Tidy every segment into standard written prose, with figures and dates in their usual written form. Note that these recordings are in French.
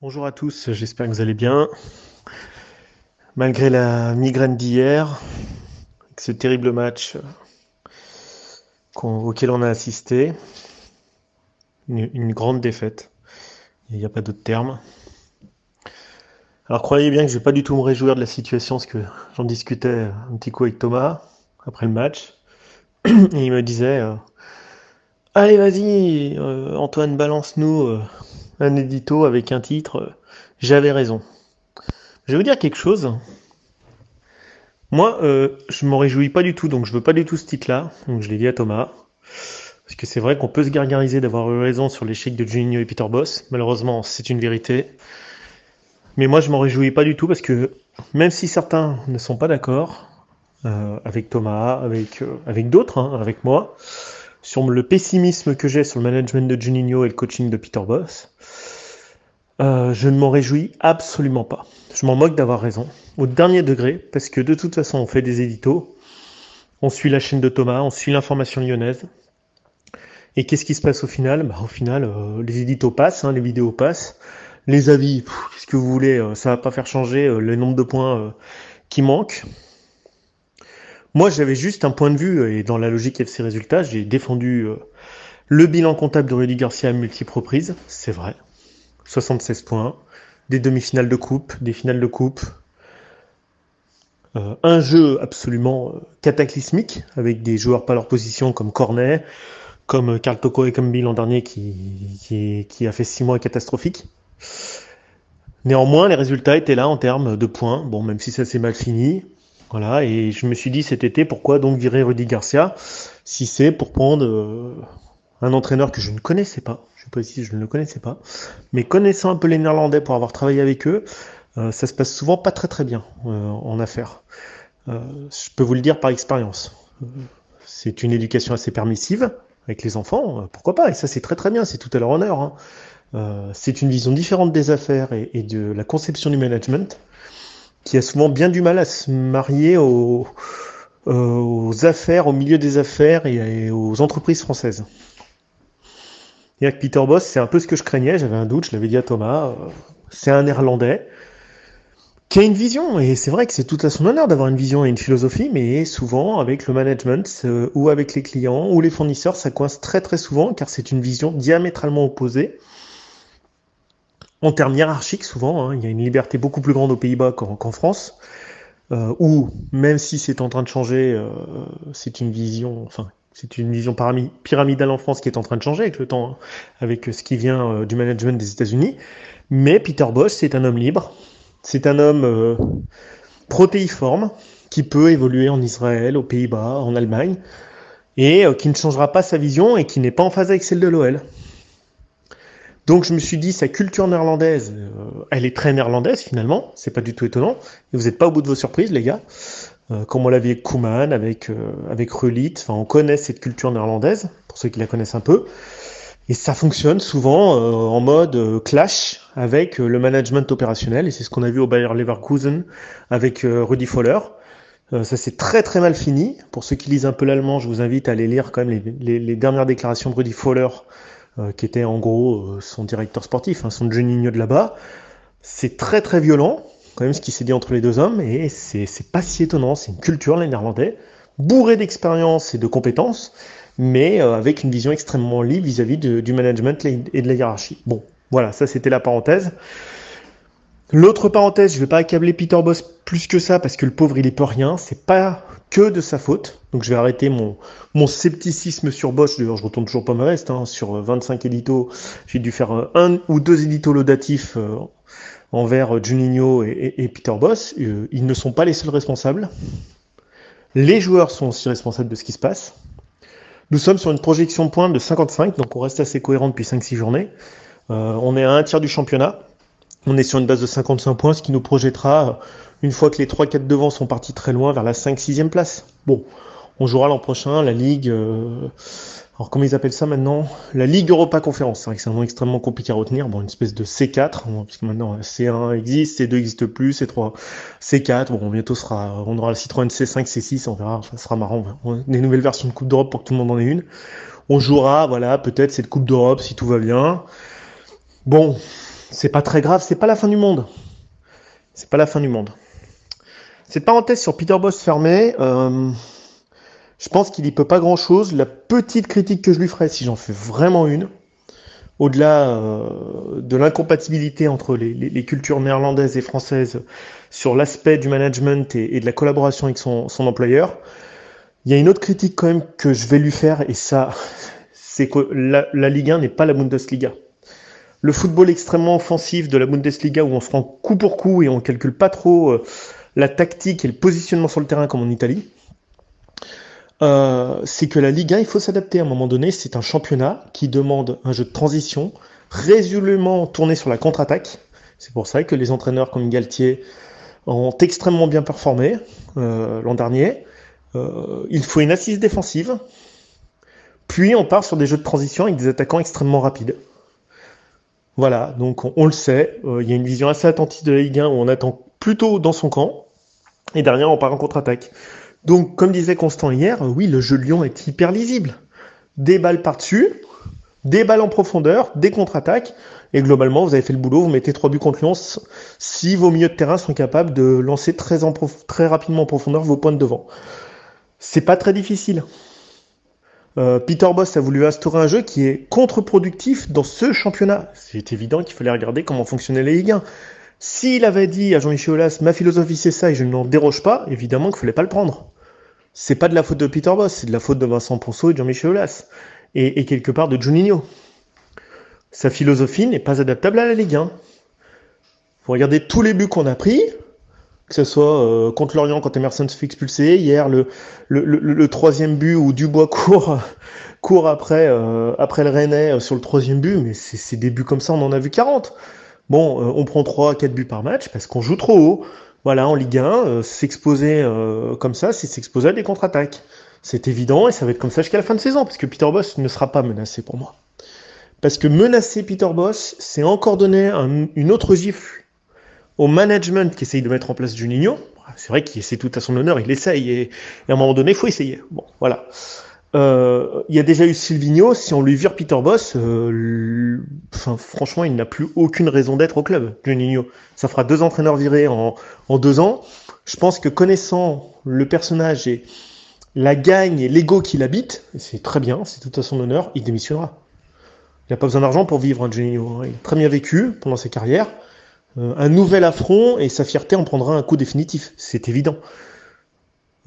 Bonjour à tous, j'espère que vous allez bien. Malgré la migraine d'hier, avec ce terrible match auquel on a assisté, une grande défaite, il n'y a pas d'autre terme. Alors croyez bien que je vais pas du tout me réjouir de la situation, parce que j'en discutais un petit coup avec Thomas après le match, et il me disait allez vas-y Antoine, balance-nous un édito avec un titre, j'avais raison. Je vais vous dire quelque chose. Moi, je m'en réjouis pas du tout, donc je veux pas du tout ce titre-là. Donc je l'ai dit à Thomas. Parce que c'est vrai qu'on peut se gargariser d'avoir eu raison sur l'échec de Juninho et Peter Boss. Malheureusement, c'est une vérité. Mais moi, je m'en réjouis pas du tout parce que même si certains ne sont pas d'accord, avec Thomas, avec d'autres, hein, avec moi, sur le pessimisme que j'ai sur le management de Juninho et le coaching de Peter Boss, je ne m'en réjouis absolument pas. Je m'en moque d'avoir raison, au dernier degré, parce que de toute façon, on fait des éditos, on suit la chaîne de Thomas, on suit l'information lyonnaise. Et qu'est-ce qui se passe au final? Au final, les éditos passent, hein, les vidéos passent. Les avis, qu'est-ce que vous voulez, ça va pas faire changer le nombre de points qui manquent. Moi, j'avais juste un point de vue, et dans la logique FC Résultats, j'ai défendu le bilan comptable de Rudy Garcia à multiples reprises, c'est vrai. 76 points, des demi-finales de coupe, des finales de coupe, un jeu absolument cataclysmique, avec des joueurs pas à leur position comme Cornet, comme Karl Toko et Kambi l'an dernier qui a fait 6 mois catastrophiques. Néanmoins, les résultats étaient là en termes de points, bon, même si ça s'est mal fini. Voilà, et je me suis dit cet été, pourquoi donc virer Rudy Garcia si c'est pour prendre un entraîneur que je ne connaissais pas, je précise, je ne le connaissais pas, mais connaissant un peu les Néerlandais pour avoir travaillé avec eux, ça se passe souvent pas très très bien en affaires. Je peux vous le dire par expérience. C'est une éducation assez permissive avec les enfants, pourquoi pas, et ça c'est très très bien, c'est tout à leur honneur. Hein. C'est une vision différente des affaires et de la conception du management qui a souvent bien du mal à se marier aux affaires, au milieu des affaires et aux entreprises françaises. Et avec Peter Boss, c'est un peu ce que je craignais, j'avais un doute, je l'avais dit à Thomas, c'est un néerlandais qui a une vision, et c'est vrai que c'est tout à son honneur d'avoir une vision et une philosophie, mais souvent avec le management ou avec les clients ou les fournisseurs, ça coince très très souvent car c'est une vision diamétralement opposée. En termes hiérarchiques, souvent, hein, il y a une liberté beaucoup plus grande aux Pays-Bas qu'en France, où même si c'est en train de changer, c'est une vision pyramidale en France qui est en train de changer avec le temps, hein, avec ce qui vient du management des États-Unis. Mais Peter Bosz, c'est un homme libre, c'est un homme protéiforme qui peut évoluer en Israël, aux Pays-Bas, en Allemagne, et qui ne changera pas sa vision et qui n'est pas en phase avec celle de l'OL. Donc je me suis dit, sa culture néerlandaise, elle est très néerlandaise finalement, c'est pas du tout étonnant. Et vous n'êtes pas au bout de vos surprises, les gars. Comme on l'a vu avec Koeman, avec Rullit, enfin on connaît cette culture néerlandaise, pour ceux qui la connaissent un peu. Et ça fonctionne souvent en mode clash avec le management opérationnel. Et c'est ce qu'on a vu au Bayer Leverkusen avec Rudi Voller. Ça s'est très très mal fini. Pour ceux qui lisent un peu l'allemand, je vous invite à aller lire quand même les dernières déclarations de Rudi Voller, qui était en gros son directeur sportif, hein, son Juninho de là-bas. C'est très très violent, quand même, ce qui s'est dit entre les deux hommes, et c'est pas si étonnant. C'est une culture, les Néerlandais, bourrée d'expérience et de compétences, mais avec une vision extrêmement libre vis-à-vis du management et de la hiérarchie. Bon, voilà, ça c'était la parenthèse. L'autre parenthèse, je vais pas accabler Peter Bosz plus que ça parce que le pauvre il est pour rien, c'est pas que de sa faute. Donc je vais arrêter mon scepticisme sur Bosch. D'ailleurs, je retourne toujours pas ma veste, hein. Sur 25 éditos, j'ai dû faire un ou deux éditos laudatifs envers Juninho et Peter Bosz. Ils ne sont pas les seuls responsables. Les joueurs sont aussi responsables de ce qui se passe. Nous sommes sur une projection de points de 55, donc on reste assez cohérent depuis 5-6 journées. On est à un tiers du championnat. On est sur une base de 55 points, ce qui nous projettera, une fois que les 3-4 devants sont partis très loin, vers la 5-6e place. Bon, on jouera l'an prochain la Ligue... alors comment ils appellent ça maintenant? La Ligue Europa Conférence. C'est vrai que c'est un nom extrêmement compliqué à retenir. Bon, une espèce de C4, puisque maintenant C1 existe, C2 existe plus, C3, C4. Bon, bientôt on aura le Citroën C5, C6, on verra, ça sera marrant. Des nouvelles versions de Coupe d'Europe pour que tout le monde en ait une. On jouera, voilà, peut-être cette Coupe d'Europe si tout va bien. Bon, C'est pas très grave, c'est pas la fin du monde. C'est pas la fin du monde. Cette parenthèse sur Peter Bosz fermée, je pense qu'il y peut pas grand-chose. La petite critique que je lui ferais, si j'en fais vraiment une, au-delà de l'incompatibilité entre les cultures néerlandaises et françaises sur l'aspect du management et de la collaboration avec son employeur, il y a une autre critique quand même que je vais lui faire, et ça, c'est que la Ligue 1 n'est pas la Bundesliga. Le football extrêmement offensif de la Bundesliga, où on se rend coup pour coup et on calcule pas trop la tactique et le positionnement sur le terrain comme en Italie, c'est que la Ligue 1, il faut s'adapter à un moment donné. C'est un championnat qui demande un jeu de transition résolument tourné sur la contre-attaque. C'est pour ça que les entraîneurs comme Galtier ont extrêmement bien performé l'an dernier. Il faut une assise défensive, puis on part sur des jeux de transition avec des attaquants extrêmement rapides. Voilà, donc on le sait, il y a une vision assez attentive de la Ligue 1 où on attend plutôt dans son camp, et derrière on part en contre-attaque. Donc, comme disait Constant hier, oui, le jeu de Lyon est hyper lisible. Des balles par-dessus, des balles en profondeur, des contre-attaques, et globalement, vous avez fait le boulot, vous mettez 3 buts contre Lyon si vos milieux de terrain sont capables de lancer très rapidement en profondeur vos points de devant. C'est pas très difficile. Peter Bosz a voulu instaurer un jeu qui est contre-productif dans ce championnat. C'est évident qu'il fallait regarder comment fonctionnait la Ligue 1. S'il avait dit à Jean-Michel Aulas, ma philosophie c'est ça et je n'en déroge pas, évidemment qu'il fallait pas le prendre. C'est pas de la faute de Peter Bosz, c'est de la faute de Vincent Ponceau et de Jean-Michel Aulas. Et quelque part de Juninho. Sa philosophie n'est pas adaptable à la Ligue 1. Faut regarder tous les buts qu'on a pris, que ce soit contre Lorient quand Emerson se fait expulser, hier le troisième but où Dubois court après le Rennais sur le troisième but, mais c'est des buts comme ça, on en a vu 40. Bon, on prend 3-4 buts par match parce qu'on joue trop haut. Voilà, en Ligue 1, s'exposer comme ça, c'est s'exposer à des contre-attaques. C'est évident et ça va être comme ça jusqu'à la fin de saison, parce que Peter Bosz ne sera pas menacé pour moi. Parce que menacer Peter Bosz, c'est encore donner une autre gifle au management qui essaye de mettre en place Juninho. C'est vrai qu'il essaie tout à son honneur, il essaye, et à un moment donné, il faut essayer. Bon, voilà. Il y a déjà eu Silvinho, si on lui vire Peter Bosz, franchement, il n'a plus aucune raison d'être au club, Juninho. Ça fera 2 entraîneurs virés en 2 ans. Je pense que connaissant le personnage et la gagne et l'ego qu'il habite, c'est très bien, c'est tout à son honneur, il démissionnera. Il n'a pas besoin d'argent pour vivre, Juninho. Il a très bien vécu pendant sa carrière. Un nouvel affront et sa fierté en prendra un coup définitif, c'est évident.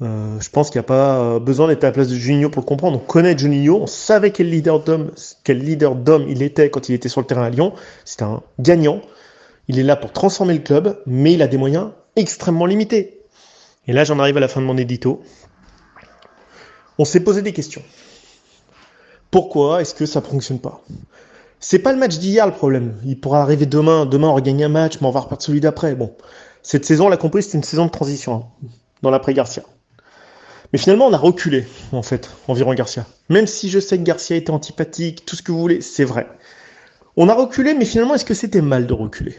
Je pense qu'il n'y a pas besoin d'être à la place de Juninho pour le comprendre. On connaît Juninho, on savait quel leader d'homme il était quand il était sur le terrain à Lyon. C'était un gagnant. Il est là pour transformer le club, mais il a des moyens extrêmement limités. Et là, j'en arrive à la fin de mon édito. On s'est posé des questions. Pourquoi est-ce que ça ne fonctionne pas ? C'est pas le match d'hier le problème. Il pourra arriver demain on va gagner un match, mais on va repartir celui d'après. Bon, cette saison, on l'a compris, c'était une saison de transition dans l'après-Garcia. Mais finalement, on a reculé, en fait, environ Garcia. Même si je sais que Garcia était antipathique, tout ce que vous voulez, c'est vrai. On a reculé, mais finalement, est-ce que c'était mal de reculer ?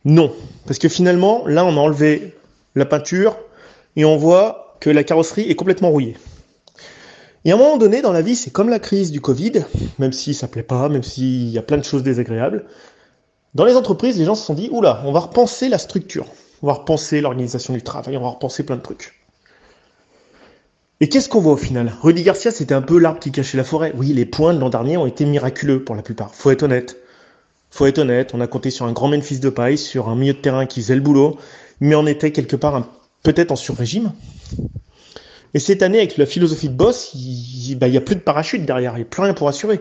Non. Parce que finalement, là, on a enlevé la peinture et on voit que la carrosserie est complètement rouillée. Et à un moment donné, dans la vie, c'est comme la crise du Covid, même si ça plaît pas, même s'il y a plein de choses désagréables. Dans les entreprises, les gens se sont dit, oula, on va repenser la structure. On va repenser l'organisation du travail, on va repenser plein de trucs. Et qu'est-ce qu'on voit au final ? Rudy Garcia, c'était un peu l'arbre qui cachait la forêt. Oui, les points de l'an dernier ont été miraculeux pour la plupart. Faut être honnête, on a compté sur un grand Memphis Depay, sur un milieu de terrain qui faisait le boulot, mais on était quelque part peut-être en sur-régime. Et cette année, avec la philosophie de Bosz, il y a plus de parachute derrière, il n'y a plus rien pour assurer.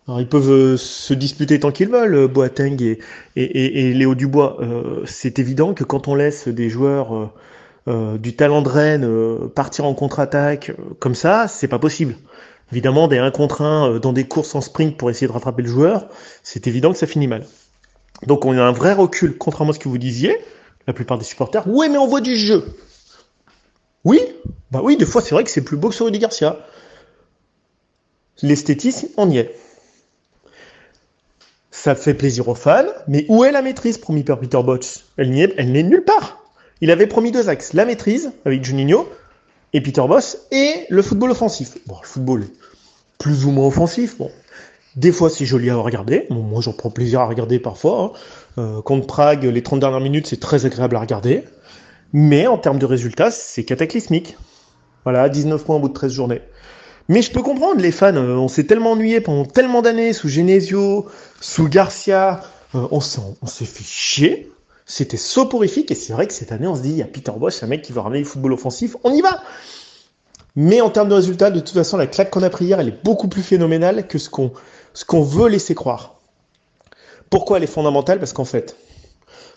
Alors ils peuvent se disputer tant qu'ils veulent, Boateng et Léo Dubois. C'est évident que quand on laisse des joueurs du talent de Rennes partir en contre-attaque comme ça, c'est pas possible. Évidemment, des 1 contre 1 dans des courses en sprint pour essayer de rattraper le joueur, c'est évident que ça finit mal. Donc on a un vrai recul, contrairement à ce que vous disiez, la plupart des supporters. Ouais, mais on voit du jeu. Oui, bah oui, des fois c'est vrai que c'est plus beau que sur Rudy Garcia. L'esthétisme, on y est. Ça fait plaisir aux fans, mais où est la maîtrise promis par Peter Bosz ? Elle n'est nulle part. Il avait promis 2 axes, la maîtrise avec Juninho et Peter Bosz et le football offensif. Bon, le football est plus ou moins offensif, bon. Des fois, c'est joli à regarder. Bon, moi, j'en prends plaisir à regarder parfois. Contre Prague, les 30 dernières minutes, c'est très agréable à regarder. Mais en termes de résultats, c'est cataclysmique. Voilà, 19 points au bout de 13 journées. Mais je peux comprendre, les fans, on s'est tellement ennuyé pendant tellement d'années, sous Genesio, sous Garcia, on s'est fait chier. C'était soporifique, et c'est vrai que cette année, on se dit, il y a Peter Bosz, c'est un mec qui veut ramener le football offensif, on y va. Mais en termes de résultats, de toute façon, la claque qu'on a pris hier, elle est beaucoup plus phénoménale que ce qu'on veut laisser croire. Pourquoi elle est fondamentale? Parce qu'en fait,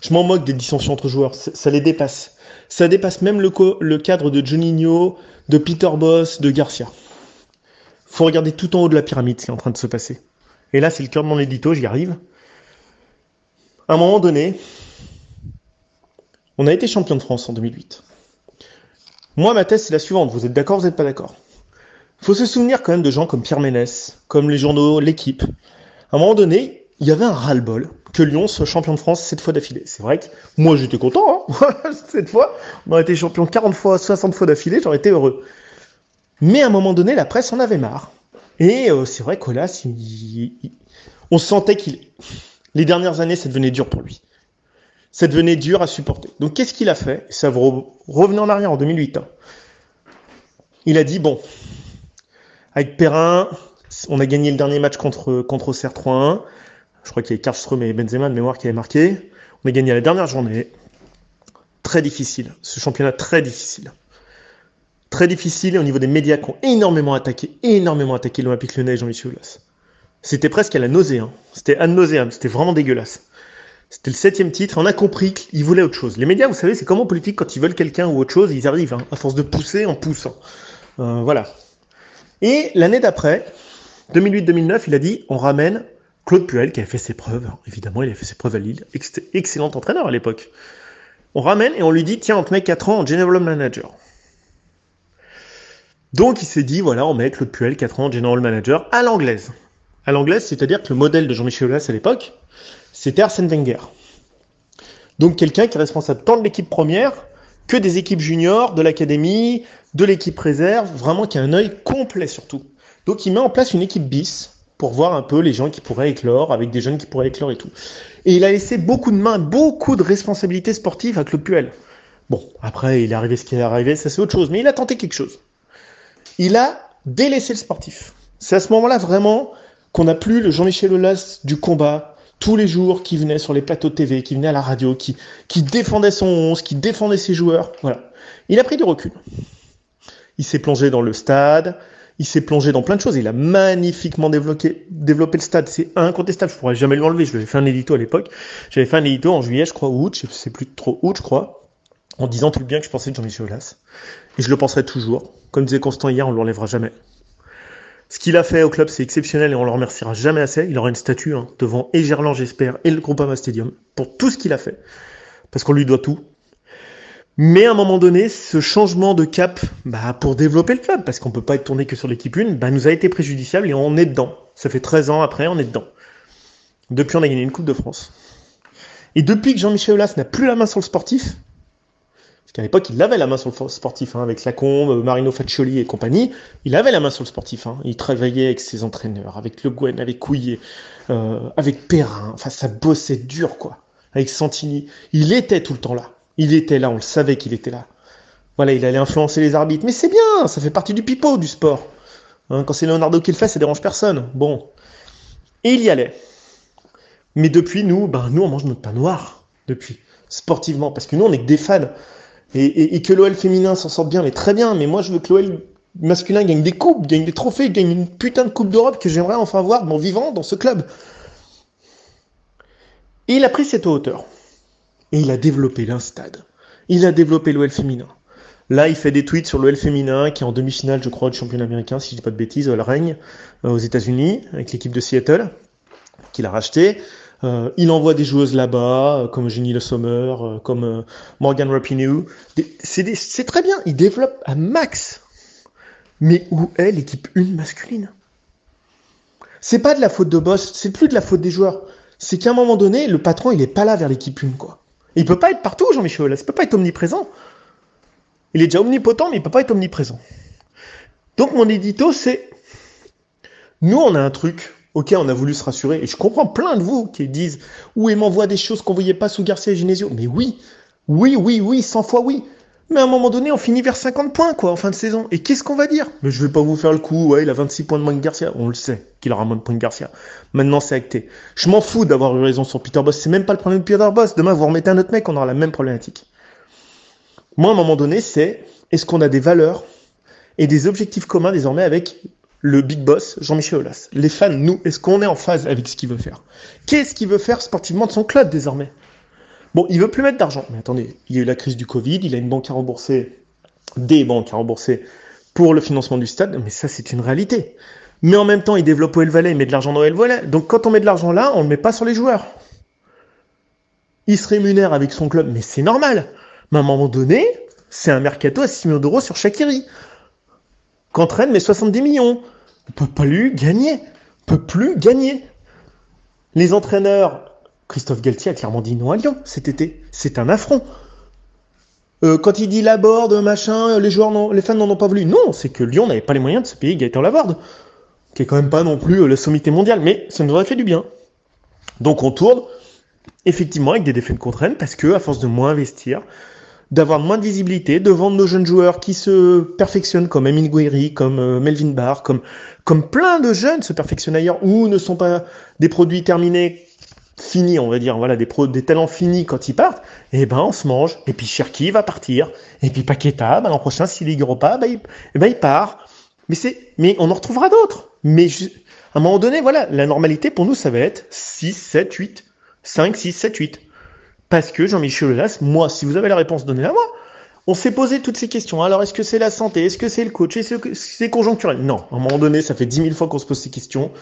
je m'en moque des dissensions entre joueurs, ça les dépasse. Ça dépasse même le cadre de Juninho, de Peter Bosz, de Garcia. Faut regarder tout en haut de la pyramide ce qui est en train de se passer. Et là, c'est le cœur de mon édito, j'y arrive. À un moment donné, on a été champion de France en 2008. Moi, ma thèse, c'est la suivante. Vous êtes d'accord, vous n'êtes pas d'accord? Il faut se souvenir quand même de gens comme Pierre Ménès, comme les journaux, l'équipe. À un moment donné, il y avait un ras-le-bol que Lyon soit champion de France 7 fois d'affilée. C'est vrai que moi, j'étais content. Cette fois, on aurait été champion 40 fois, 60 fois d'affilée, j'aurais été heureux. Mais à un moment donné, la presse en avait marre. Et c'est vrai qu'Olas, on sentait les dernières années, ça devenait dur pour lui. Ça devenait dur à supporter. Donc qu'est-ce qu'il a fait? Ça revenez en arrière en 2008. Il a dit, bon, avec Perrin, on a gagné le dernier match contre Auxerre 3-1. Je crois qu'il y avait Karlström et Benzema de mémoire qui avaient marqué. On a gagné la dernière journée. Très difficile. Ce championnat très difficile. Très difficile, et au niveau des médias qui ont énormément attaqué l'Olympique Lyonnais et Jean-Michel Aulas. C'était presque à la nausée. C'était ad nauseam, c'était vraiment dégueulasse. C'était le 7e titre, on a compris qu'ils voulaient autre chose. Les médias, vous savez, c'est comme en politique, quand ils veulent quelqu'un ou autre chose, ils arrivent, à force de pousser en poussant. Voilà. Et l'année d'après, 2008-2009, il a dit, on ramène Claude Puel, qui avait fait ses preuves. Évidemment, il avait fait ses preuves à Lille. Excellent entraîneur à l'époque. On ramène et on lui dit, tiens, on te met 4 ans en General Manager. Donc il s'est dit, voilà, on met Claude Puel, 4 ans, General Manager, à l'anglaise. À l'anglaise, c'est-à-dire que le modèle de Jean-Michel Aulas à l'époque, c'était Arsène Wenger. Donc quelqu'un qui est responsable tant de l'équipe première que des équipes juniors, de l'académie, de l'équipe réserve, vraiment qui a un œil complet surtout. Donc il met en place une équipe bis pour voir un peu les gens qui pourraient éclore, avec des jeunes qui pourraient éclore et tout. Et il a laissé beaucoup de mains, beaucoup de responsabilités sportives à Claude Puel. Bon, après, il est arrivé ce qui est arrivé, ça c'est autre chose, mais il a tenté quelque chose. Il a délaissé le sportif. C'est à ce moment-là vraiment qu'on n'a plus le Jean-Michel Aulas du combat, tous les jours, qui venait sur les plateaux de TV, qui venait à la radio, qui défendait son 11, qui défendait ses joueurs. Voilà. Il a pris du recul. Il s'est plongé dans le stade, il s'est plongé dans plein de choses. Il a magnifiquement développé le stade. C'est incontestable, je ne pourrais jamais l'enlever. Je l'avais fait un édito à l'époque. J'avais fait un édito en juillet, je crois, ou août, je ne sais plus trop août, je crois, en disant tout le bien que je pensais de Jean-Michel Aulas. Et je le penserai toujours. Comme disait Constant hier, on ne l'enlèvera jamais. Ce qu'il a fait au club, c'est exceptionnel et on ne le remerciera jamais assez. Il aura une statue devant et Gerland, j'espère, et le Groupama Stadium pour tout ce qu'il a fait. Parce qu'on lui doit tout. Mais à un moment donné, ce changement de cap pour développer le club, parce qu'on ne peut pas être tourné que sur l'équipe 1, nous a été préjudiciable et on est dedans. Ça fait 13 ans après, on est dedans. Depuis, on a gagné une Coupe de France. Et depuis que Jean-Michel Aulas n'a plus la main sur le sportif, parce qu'à l'époque, il avait la main sur le sportif, avec Lacombe, Marino Faccioli et compagnie, il avait la main sur le sportif. Il travaillait avec ses entraîneurs, avec Le Guen, avec Couillet, avec Perrin. Enfin, ça bossait dur, quoi. Avec Santini. Il était tout le temps là. Il était là, on le savait qu'il était là. Voilà, il allait influencer les arbitres. Mais c'est bien, ça fait partie du pipeau, du sport. Quand c'est Leonardo qui le fait, ça dérange personne. Bon. Et il y allait. Mais depuis, nous, on mange notre pain noir. Depuis. Sportivement. Parce que nous, on est que des fans. Et que l'OL féminin s'en sorte bien, mais très bien. Mais moi, je veux que l'OL masculin gagne des coupes, gagne des trophées, gagne une putain de coupe d'Europe que j'aimerais enfin voir de mon vivant dans ce club. Et il a pris cette hauteur. Et il a développé un stade. Il a développé l'OL féminin. Là, il fait des tweets sur l'OL féminin qui est en demi-finale, je crois, du championnat américain, si je dis pas de bêtises, le règne, aux États-Unis, avec l'équipe de Seattle, qu'il a racheté. Il envoie des joueuses là-bas, comme Jenny Le Sommer, comme Morgan Rapinoe. C'est très bien, il développe à max. Mais où est l'équipe 1 masculine? C'est pas de la faute de Bosz, c'est plus de la faute des joueurs. C'est qu'à un moment donné, le patron, il est pas là vers l'équipe 1, quoi. Et il peut pas être partout, Jean-Michel Aulas, il peut pas être omniprésent. Il est déjà omnipotent, mais il peut pas être omniprésent. Donc mon édito, c'est... Nous, on a un truc Ok, on a voulu se rassurer. Et je comprends plein de vous qui disent « Oui, il m'envoie des choses qu'on ne voyait pas sous Garcia et Genesio. » Mais oui, oui, oui, oui, 100 fois oui. Mais à un moment donné, on finit vers 50 points, quoi, en fin de saison. Et qu'est-ce qu'on va dire? Mais je vais pas vous faire le coup, ouais, il a 26 points de moins que Garcia. On le sait, qu'il aura moins de points que Garcia. Maintenant, c'est acté. Je m'en fous d'avoir eu raison sur Peter Bosz. C'est même pas le problème de Peter Bosz. Demain, vous remettez un autre mec, on aura la même problématique. Moi, à un moment donné, c'est est-ce qu'on a des valeurs et des objectifs communs désormais avec le big boss, Jean-Michel Aulas. Les fans, nous, est-ce qu'on est en phase avec ce qu'il veut faire? Qu'est-ce qu'il veut faire sportivement de son club désormais? Bon, il veut plus mettre d'argent. Mais attendez, il y a eu la crise du Covid, il a une banque à rembourser, des banques à rembourser pour le financement du stade, mais ça, c'est une réalité. Mais en même temps, il développe OL Valais, il met de l'argent dans OL Valais. Donc quand on met de l'argent là, on ne le met pas sur les joueurs. Il se rémunère avec son club, mais c'est normal. Mais à un moment donné, c'est un mercato à 6 millions d'euros sur Shaqiri. Quand Rennes met 70 millions. On ne peut pas lui gagner. On ne peut plus gagner. Les entraîneurs, Christophe Galtier a clairement dit non à Lyon cet été. C'est un affront. Quand il dit Laborde, machin, les fans n'en ont pas voulu. Non, c'est que Lyon n'avait pas les moyens de se payer Gaëtan Laborde, qui est quand même pas non plus la sommité mondiale, mais ça nous aurait fait du bien. Donc on tourne, effectivement, avec des défaites contre Rennes, parce que à force de moins investir, d'avoir moins de visibilité, de vendre nos jeunes joueurs qui se perfectionnent, comme Amine Gouiri, comme Melvin Barr, comme plein de jeunes se perfectionnent ailleurs, ou ne sont pas des produits terminés, finis, on va dire, voilà, des talents finis quand ils partent, et ben on se mange, et puis Cherki va partir, et puis Paqueta, l'an prochain, s'il ne gagne pas, il part. Mais on en retrouvera d'autres. Mais à un moment donné, voilà, la normalité pour nous, ça va être 6, 7, 8, 5, 6, 7, 8. Parce que Jean-Michel Aulas, moi, si vous avez la réponse, donnez-la moi. On s'est posé toutes ces questions. Alors, est-ce que c'est la santé? Est-ce que c'est le coach? Est-ce que c'est conjoncturel? Non. À un moment donné, ça fait 10 000 fois qu'on se pose ces questions.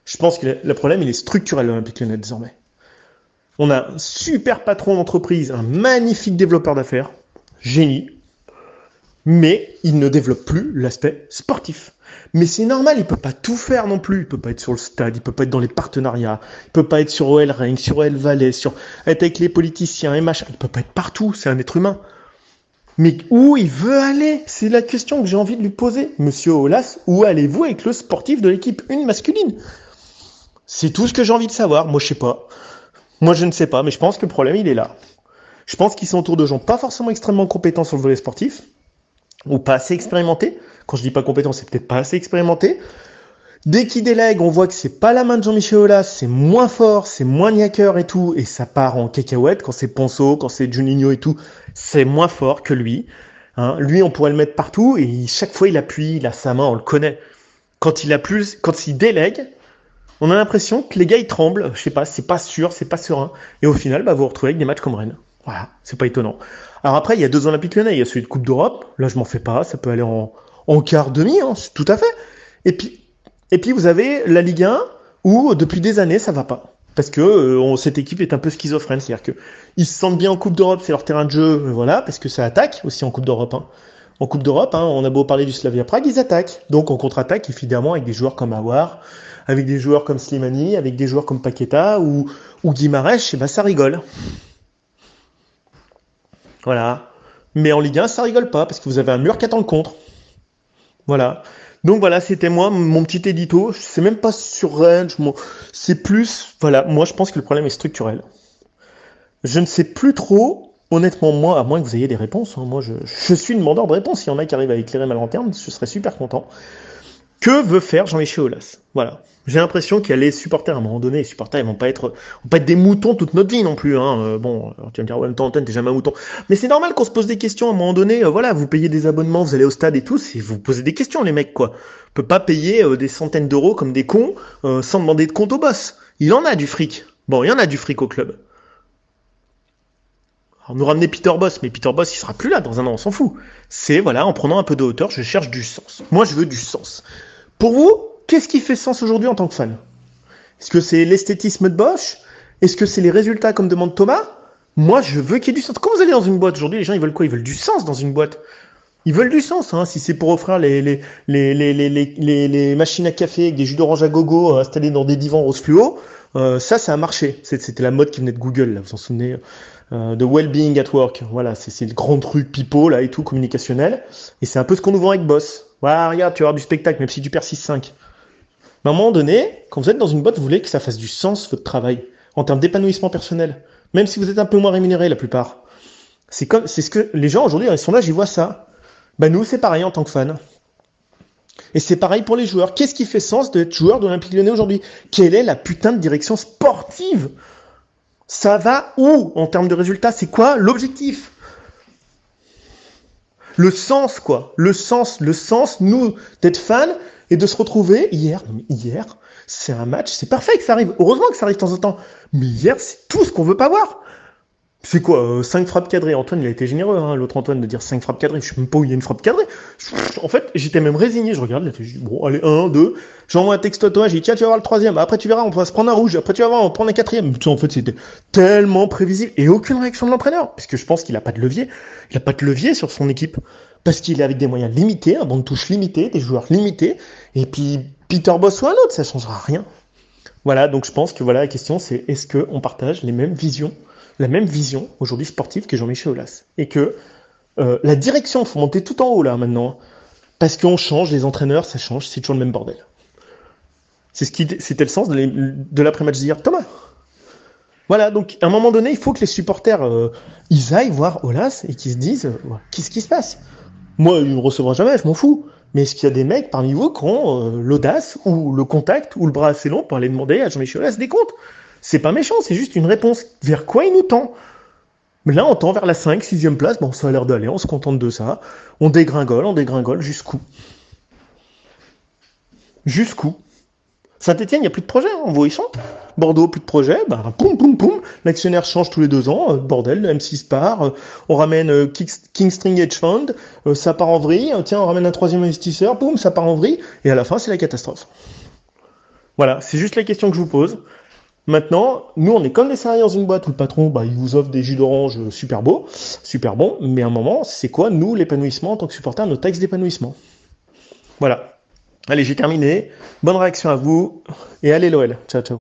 Je pense que le problème, il est structurel, l'Olympique Lyonnais, désormais. On a un super patron d'entreprise, un magnifique développeur d'affaires, génie, mais il ne développe plus l'aspect sportif. Mais c'est normal, il peut pas tout faire non plus. Il peut pas être sur le stade, il peut pas être dans les partenariats, il peut pas être sur OL Reign, sur OL Valais, être avec les politiciens et machin. Il peut pas être partout, c'est un être humain. Mais où il veut aller? C'est la question que j'ai envie de lui poser. Monsieur Aulas, où allez-vous avec le sportif de l'équipe 1 masculine? C'est tout ce que j'ai envie de savoir. Moi, je sais pas. Moi, je ne sais pas, mais je pense que le problème, il est là. Je pense qu'ils sont autour de gens pas forcément extrêmement compétents sur le volet sportif, ou pas assez expérimentés. Quand je dis pas compétent, c'est peut-être pas assez expérimenté. Dès qu'il délègue, on voit que c'est pas la main de Jean-Michel Aulas, c'est moins fort, c'est moins niaqueur et tout, et ça part en cacahuète. Quand c'est Ponceau, quand c'est Juninho et tout, c'est moins fort que lui. Hein, lui, on pourrait le mettre partout, et chaque fois il appuie, il a sa main, on le connaît. Quand il délègue, on a l'impression que les gars ils tremblent, je sais pas, c'est pas sûr, c'est pas serein. Et au final, vous vous retrouvez avec des matchs comme Rennes. Voilà, c'est pas étonnant. Alors après, il y a 2 Olympiques Lyonnais, il y a celui de Coupe d'Europe, là je m'en fais pas, ça peut aller en quart demi, hein, tout à fait. Et puis vous avez la Ligue 1 où depuis des années ça va pas. Parce que cette équipe est un peu schizophrène, c'est-à-dire que ils se sentent bien en Coupe d'Europe, c'est leur terrain de jeu, voilà, parce que ça attaque aussi en Coupe d'Europe. Hein. En Coupe d'Europe, hein, on a beau parler du Slavia Prague, ils attaquent. Donc on contre-attaque évidemment avec des joueurs comme Aouar, avec des joueurs comme Slimani, avec des joueurs comme Paqueta ou Guimarães, et ben ça rigole. Voilà. Mais en Ligue 1, ça rigole pas, parce que vous avez un mur qui attend le contre. Voilà. Donc voilà, c'était moi, mon petit édito. C'est même pas sur Rennes, c'est plus, voilà, moi je pense que le problème est structurel. Je ne sais plus trop, honnêtement, moi, à moins que vous ayez des réponses, hein, moi je suis demandeur de réponses. S'il y en a qui arrivent à éclairer ma lanterne, je serais super content. Que veut faire Jean-Michel Aulas? Voilà. J'ai l'impression qu'il y a les supporters à un moment donné. Les supporters, ils vont pas être des moutons toute notre vie non plus. Hein. Bon, alors tu vas me dire, ouais, en même temps, t'es jamais un mouton. Mais c'est normal qu'on se pose des questions à un moment donné. Voilà, vous payez des abonnements, vous allez au stade et tout, et vous posez des questions, les mecs, quoi. On peut pas payer des centaines d'euros comme des cons sans demander de compte au boss. Il en a du fric. Bon, il y en a du fric au club. Alors, nous ramener Peter Bosz, mais Peter Bosz, il sera plus là dans un an, on s'en fout. C'est, voilà, en prenant un peu de hauteur, je cherche du sens. Moi, je veux du sens. Pour vous, qu'est-ce qui fait sens aujourd'hui en tant que fan? Est-ce que c'est l'esthétisme de Bosch? Est-ce que c'est les résultats comme demande Thomas? Moi, je veux qu'il y ait du sens. Quand vous allez dans une boîte aujourd'hui, les gens, ils veulent quoi? Ils veulent du sens dans une boîte. Ils veulent du sens, hein. Si c'est pour offrir les machines à café avec des jus d'orange à gogo installés dans des divans rose fluo, ça a marché. C'était la mode qui venait de Google, là, vous vous en souvenez, de Well-being at Work. Voilà, c'est le grand truc pipeau, là, et tout, communicationnel. Et c'est un peu ce qu'on nous vend avec Boss. Voilà, regarde, tu vas avoir du spectacle, même si tu perds 6-5. Mais à un moment donné, quand vous êtes dans une boîte, vous voulez que ça fasse du sens, votre travail, en termes d'épanouissement personnel. Même si vous êtes un peu moins rémunéré, la plupart. C'est ce que les gens aujourd'hui, dans les sondages, ils voient ça. Bah, nous, c'est pareil en tant que fans. Et c'est pareil pour les joueurs. Qu'est-ce qui fait sens d'être joueur de l'Olympique Lyonnais aujourd'hui? Quelle est la putain de direction sportive? Ça va où en termes de résultats? C'est quoi l'objectif? Le sens, quoi. Le sens, nous, d'être fans et de se retrouver hier. C'est un match, c'est parfait que ça arrive. Heureusement que ça arrive de temps en temps. Mais hier, c'est tout ce qu'on veut pas voir. C'est quoi 5 frappes cadrées? Antoine, il a été généreux, hein, l'autre Antoine, de dire 5 frappes cadrées. Je sais même pas où il y a une frappe cadrée. En fait, j'étais même résigné. Je regarde, je dis, bon, allez, 1, 2. J'envoie un texte à toi, j'ai dit, tiens, tu vas voir le troisième. Après, tu verras, on va se prendre un rouge. Après, tu vas voir, on va prendre un quatrième. En fait, c'était tellement prévisible. Et aucune réaction de l'entraîneur. Parce que je pense qu'il a pas de levier. Il a pas de levier sur son équipe. Parce qu'il est avec des moyens limités, un banc de touche limité, des joueurs limités. Et puis, Peter Bosz ou un autre, ça changera rien. Voilà, donc je pense que voilà, la question, c'est est-ce qu'on partage les mêmes visions, la même vision aujourd'hui sportive que Jean-Michel Aulas? Et que la direction, il faut monter tout en haut là maintenant, parce qu'on change, les entraîneurs, ça change, c'est toujours le même bordel. C'était le sens de l'après-match d'hier, Thomas. Voilà, donc à un moment donné, il faut que les supporters, ils aillent voir Aulas et qu'ils se disent, qu'est-ce qui se passe? Moi, il ne me recevra jamais, je m'en fous. Mais est-ce qu'il y a des mecs parmi vous qui ont l'audace ou le contact ou le bras assez long pour aller demander à Jean-Michel Aulas des comptes? C'est pas méchant, c'est juste une réponse. Vers quoi il nous tend? Mais là, on tend vers la 5, 6e place. Bon, ça a l'air d'aller, on se contente de ça. On dégringole, jusqu'où? Jusqu'où? Saint-Etienne, il n'y a plus de projet, on voit ils sont. Bordeaux, plus de projet, bah, poum, poum, poum. L'actionnaire change tous les 2 ans, bordel, le M6 part, on ramène King String Hedge Fund, ça part en vrille, tiens, on ramène un 3e investisseur, boum, ça part en vrille, et à la fin, c'est la catastrophe. Voilà, c'est juste la question que je vous pose. Maintenant, nous, on est comme les salariés dans une boîte où le patron, bah, il vous offre des jus d'orange super beaux, super bons, mais à un moment, c'est quoi, nous, l'épanouissement en tant que supporter, nos taxes d'épanouissement? Voilà. Allez, j'ai terminé. Bonne réaction à vous, et allez l'OL. Ciao, ciao.